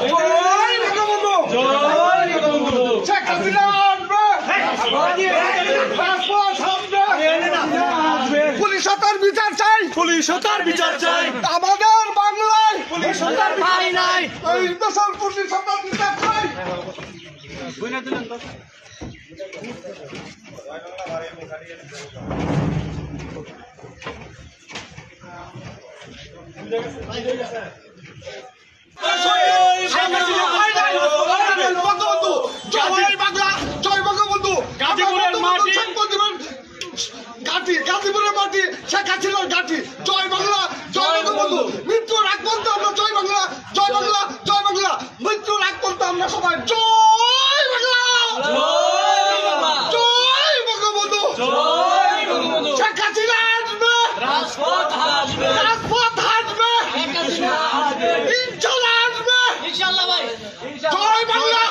জয় বঙ্গবন্ধু, জয় বঙ্গবন্ধু। শেখ হাসিনা আসবে, রাজপথ আসবে, পুলিশ হত্যার বিচার চাই, পুলিশ হত্যার বিচার চাই। আমাদের বাংলায় পুলিশ হত্যার বিচার নাই। এই দেশের পুলিশ হত্যার বিচার চাই। বঙ্গবন্ধু, জয় বাংলা, জয় বঙ্গবন্ধু। গাজীপুরের মাটি, গাজীপুরের মাটি, শেখ হাসিনার ঘাঁটি। জয় বাংলা, জয় বঙ্গবন্ধু। মৃত্যুর আগ পর্যন্ত আমরা জয় বাংলা, জয় বাংলা, জয় বাংলা। মৃত্যুর আগ পর্যন্ত আমরা সবাই জয় বাংলা, জয় বঙ্গবন্ধু। জয় বঙ্গবন্ধু। শেখ হাসিনা আসবে, রাজপথ আসবে, রাজপথ আসবে, আসবে। ইনশাল্লাহ আসবে। ইনশাআল্লাহ ভাই। জয় বাংলা,